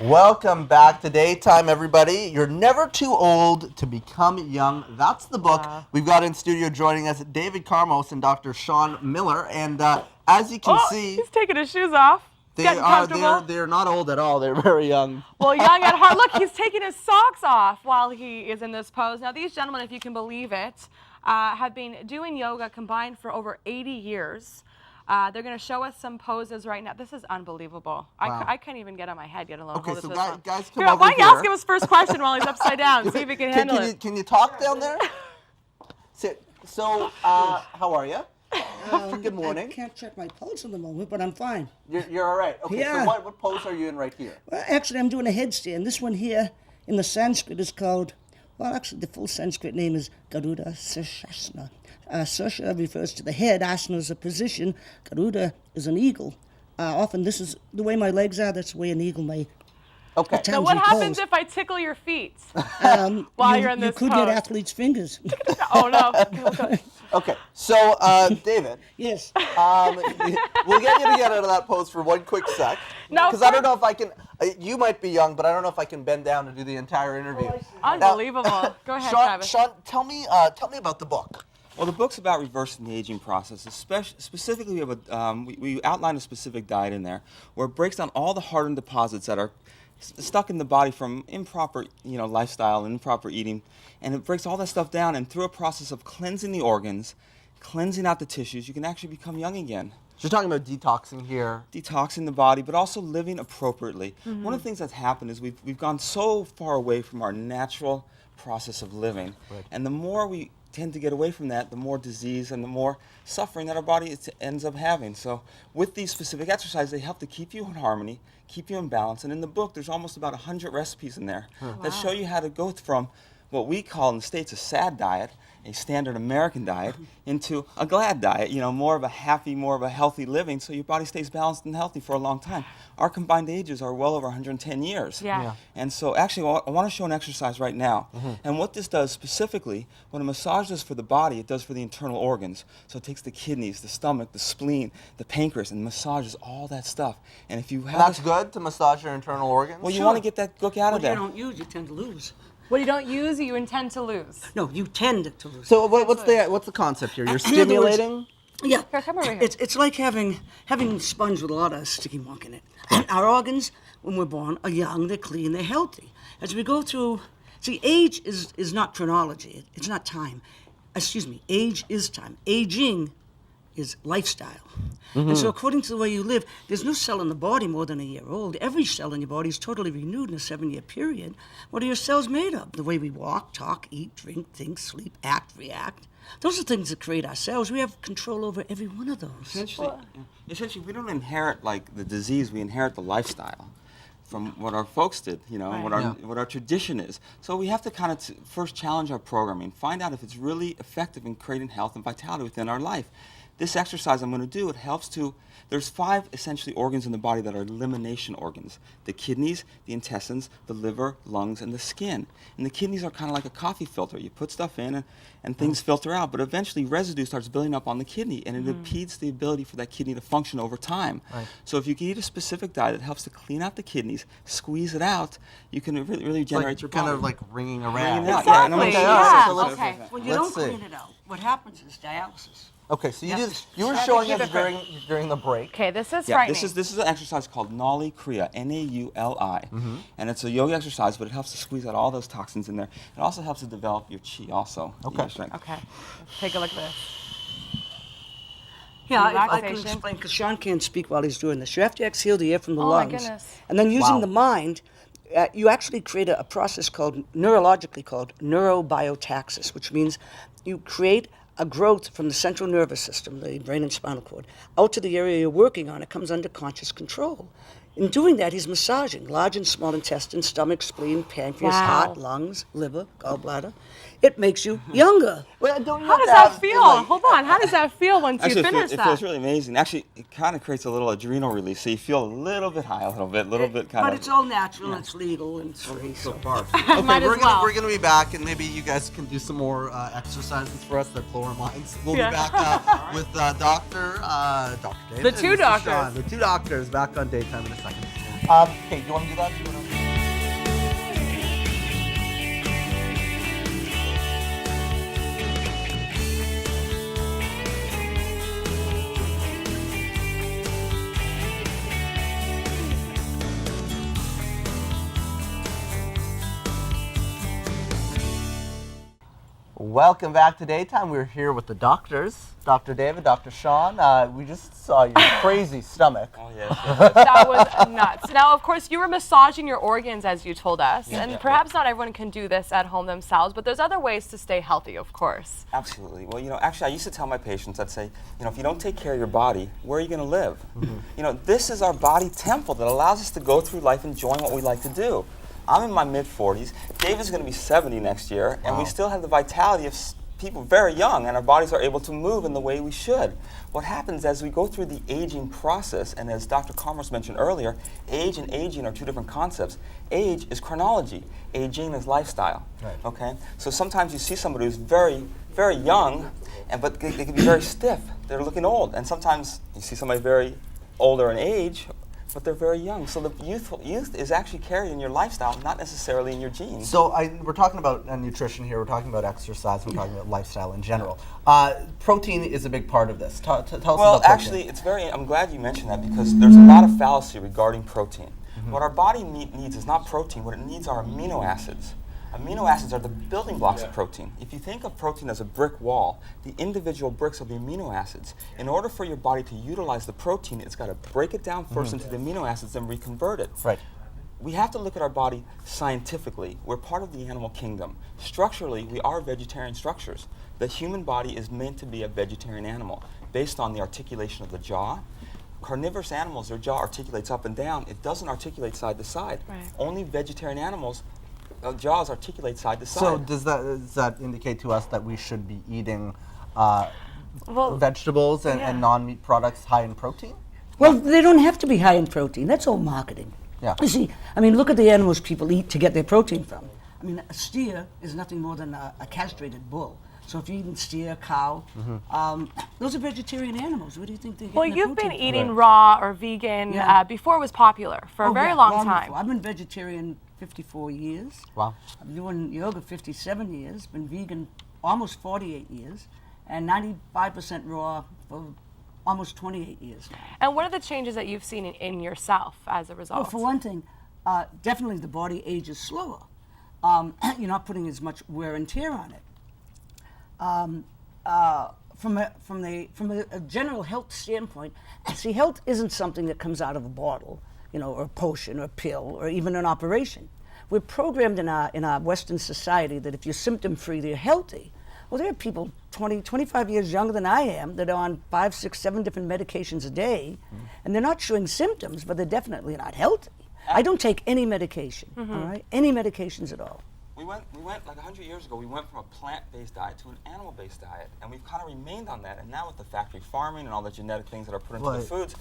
Welcome back to Daytime, everybody. You're never too old to become young. That's the book. We've got in studio joining us David Carmos and Dr. Shawn Miller. And as you can see, he's taking his shoes off. They're not old at all. They're very young. Well, young at heart. Look, he's taking his socks off while he is in this pose. Now, these gentlemen, if you can believe it, have been doing yoga combined for over 80 years. They're going to show us some poses right now. This is unbelievable. Wow. I can't even get on my head, get alone. Okay, hold so this one. guys come Here, over why don't you ask here. him his first question while he's upside down? See if he can handle it. Can you talk down there? Sit. So, how are you? Good morning. I can't check my pulse at the moment, but I'm fine. You're all right. Okay, Yeah. so what pose are you in right here? Well, actually, I'm doing a headstand. This one here in the Sanskrit is called, well, actually, the full Sanskrit name is Garuda Sirsasana. Sirsha refers to the head, asana is a position, Garuda is an eagle. Often this is the way my legs are, that's the way an eagle may. Okay. Now, what happens if I tickle your feet while you're in this You could pose? get athlete's fingers. Oh, no. Okay, so David. Yes. We'll get you to get out of that pose for one quick sec. No, because I don't know if I can. You might be young, but I don't know if I can bend down to do the entire interview. Unbelievable. Go ahead, Travis. Shawn, tell me about the book. Well, the book's about reversing the aging process. Specifically, we outline a specific diet in there where it breaks down all the hardened deposits that are stuck in the body from improper, lifestyle and improper eating, and it breaks all that stuff down. And through a process of cleansing the organs, cleansing out the tissues, you can actually become young again. So you're talking about detoxing here. Detoxing the body, but also living appropriately. Mm-hmm. One of the things that's happened is we've gone so far away from our natural process of living, right. And the more we tend to get away from that, the more disease and the more suffering that our body ends up having. So with these specific exercises, they help to keep you in harmony, keep you in balance. And in the book, there's almost about 100 recipes in there that show you how to go from what we call in the States a sad diet, a standard American diet, into a glad diet, more of a happy, more of a healthy living, so your body stays balanced and healthy for a long time. Our combined ages are well over 110 years. Yeah. And so actually, I want to show an exercise right now. Mm-hmm. And what this does specifically, when a massage does for the body, it does for the internal organs. So it takes the kidneys, the stomach, the spleen, the pancreas, and massages all that stuff. And if you have that's good to massage your internal organs? Well, you want to get that gook out of there. What you don't use, you tend to lose. What you don't use, you intend to lose. No, you tend to lose. So what's the concept here? You're stimulating? Yeah. Here, come over here. It's like having sponge with a lot of sticky muck in it. Our organs, when we're born, are young, they're clean, they're healthy. As we go through, see, age is not chronology. It's not time. Excuse me, age is time. Aging is lifestyle. Mm-hmm. And so according to the way you live, there's no cell in the body more than a year old. Every cell in your body is totally renewed in a 7-year period. What are your cells made of? The way we walk, talk, eat, drink, think, sleep, act, react. Those are things that create our cells. We have control over every one of those. Essentially, we don't inherit like the disease, we inherit the lifestyle from what our folks did, Right. what our tradition is. So we have to kind of first challenge our programming, find out if it's really effective in creating health and vitality within our life. This exercise I'm going to do, it helps to, there's 5 essentially organs in the body that are elimination organs. The kidneys, the intestines, the liver, lungs, and the skin. And the kidneys are kind of like a coffee filter. You put stuff in and things filter out, but eventually residue starts building up on the kidney, and it impedes the ability for that kidney to function over time. Right. So if you can eat a specific diet that helps to clean out the kidneys, squeeze it out, you can really generate your body. Kind of like ringing around. Exactly. Okay. When you don't clean it out, what happens is dialysis. Okay, so you were showing us during the break. Okay, this is Yeah, frightening. this is an exercise called Nauli Kriya, N-A-U-L-I, and it's a yoga exercise, but it helps to squeeze out all those toxins in there. It also helps to develop your chi also. Okay. Your strength. Okay, take a look at this. Yeah, if I can Relaxation. explain, because Shawn can't speak while he's doing this. You have to exhale the air from the Oh, my lungs. goodness. And then using Wow. the mind, you actually create a process neurologically called neurobiotaxis, which means you create a growth from the central nervous system, the brain and spinal cord, out to the area you're working on. It comes under conscious control. In doing that, he's massaging large and small intestine, stomach, spleen, pancreas, Wow. heart, lungs, liver, gallbladder. It makes you younger. Well, don't you How have does to that have, feel? like- Hold on. How does that feel once you Actually, finish it that? feels really amazing. Actually, it kind of creates a little adrenal release, so you feel a little bit high, a little bit kind of. But it's all natural, it's legal, and it's free. So far. Okay, Might as we're well. gonna be back, and maybe you guys can do some more exercises for us that blow our minds. We'll Yeah. be back with Dr. David The and two Mr. doctors. Shawn. The two doctors back on Daytime in a second. Okay, do you want to do that? Welcome back to Daytime. We're here with the doctors, Dr. David, Dr. Shawn. We just saw your crazy stomach. Oh, yes. That was nuts. Now, of course, you were massaging your organs, as you told us, and perhaps not everyone can do this at home themselves, but there's other ways to stay healthy, of course. Absolutely. Well, actually, I used to tell my patients, I'd say, if you don't take care of your body, where are you going to live? This is our body temple that allows us to go through life enjoying what we like to do. I'm in my mid-40s. David's going to be 70 next year, and we still have the vitality of people very young, and our bodies are able to move in the way we should. What happens as we go through the aging process, and as Dr. Carmos mentioned earlier, age and aging are two different concepts. Age is chronology. Aging is lifestyle. Right. Okay? So sometimes you see somebody who's very, very young, but they can be very stiff. They're looking old. And sometimes you see somebody very older in age, but they're very young. So the youth is actually carried in your lifestyle, not necessarily in your genes. So we're talking about nutrition here, we're talking about exercise, we're talking about lifestyle in general. Protein is a big part of this. Tell us about protein. Well, actually, I'm glad you mentioned that because there's a lot of fallacy regarding protein. What our body needs is not protein, what it needs are amino acids. Amino acids are the building blocks of protein. If you think of protein as a brick wall, the individual bricks are the amino acids. In order for your body to utilize the protein, it's got to break it down first into the amino acids and reconvert it. Right. We have to look at our body scientifically. We're part of the animal kingdom. Structurally, we are vegetarian structures. The human body is meant to be a vegetarian animal based on the articulation of the jaw. Carnivorous animals, their jaw articulates up and down. It doesn't articulate side to side. Right. Only vegetarian animals jaws articulate side to side. So does that indicate to us that we should be eating vegetables and non-meat products high in protein? Well, they don't have to be high in protein. That's all marketing. Yeah. You see, look at the animals people eat to get their protein from. A steer is nothing more than a castrated bull. So if you're eating steer, cow, those are vegetarian animals. What do you think they get? Well, you've been eating raw or vegan before it was popular for a very long time. Before. I've been vegetarian 54 years. Wow. I've been doing yoga 57 years, been vegan almost 48 years, and 95% raw for almost 28 years now. And what are the changes that you've seen in yourself as a result? Well, for one thing, definitely the body ages slower. You're not putting as much wear and tear on it. From a general health standpoint, see, health isn't something that comes out of a bottle, or a potion or a pill or even an operation. We're programmed in our Western society that if you're symptom-free, you're healthy. Well, there are people 20, 25 years younger than I am that are on 5, 6, 7 different medications a day, and they're not showing symptoms, but they're definitely not healthy. I don't take any medication, all right? Any medications at all. We went like 100 years ago, we went from a plant-based diet to an animal-based diet, and we've kind of remained on that. And now with the factory farming and all the genetic things that are put into the foods,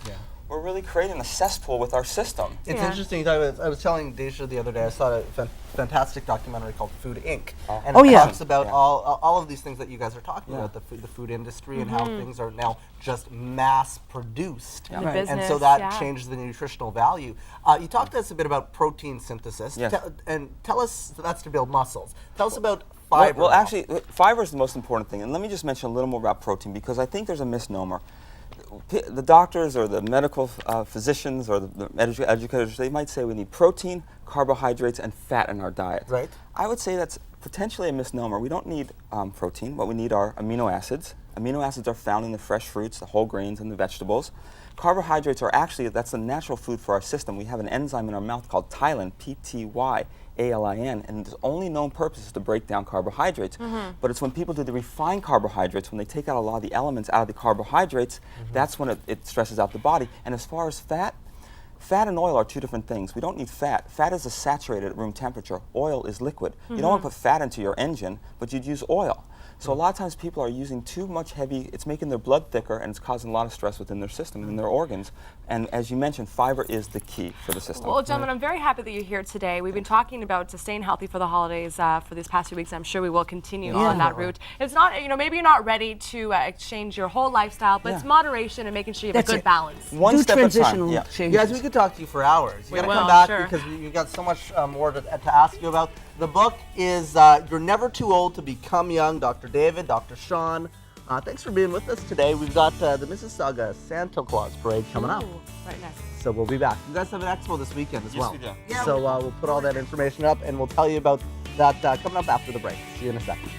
we're really creating a cesspool with our system. It's interesting. I was telling Deja the other day, I saw a fantastic documentary called Food Inc. And it talks about all of these things that you guys are talking about, the food industry and how things are now just mass-produced. And so that changes the nutritional value. You talked to us a bit about protein synthesis. And tell us, that's to build muscles. Tell us about fiber. Well, actually, fiber is the most important thing. And let me just mention a little more about protein because I think there's a misnomer. The doctors or the medical physicians or the educators, they might say we need protein, carbohydrates, and fat in our diet. Right. I would say that's potentially a misnomer. We don't need protein. What we need are amino acids. Amino acids are found in the fresh fruits, the whole grains, and the vegetables. Carbohydrates are actually, that's the natural food for our system. We have an enzyme in our mouth called ptyalin, P-T-Y-A-L-I-N, and its only known purpose is to break down carbohydrates. But it's when people do the refined carbohydrates, when they take out a lot of the elements out of the carbohydrates, that's when it stresses out the body. And as far as fat and oil are two different things. We don't need fat. Fat is saturated at room temperature. Oil is liquid. You don't want to put fat into your engine, but you'd use oil. So a lot of times people are using too much heavy, it's making their blood thicker and it's causing a lot of stress within their system and in their organs. And as you mentioned, fiber is the key for the system. Well, gentlemen, I'm very happy that you're here today. We've been talking about staying healthy for the holidays for these past few weeks. I'm sure we will continue on that route. It's not, maybe you're not ready to exchange your whole lifestyle, but it's moderation and making sure you have a good balance. One step at a time. Changes. Guys, we could talk to you for hours. You got to come back because you got so much more to ask you about. The book is You're Never Too Old to Become Young, Dr. David, Dr. Shawn. Thanks for being with us today. We've got the Mississauga Santa Claus Parade coming up. Right next. So we'll be back. You guys have an expo this weekend as well. Yes, we do. So we'll put all that information up and we'll tell you about that coming up after the break. See you in a second.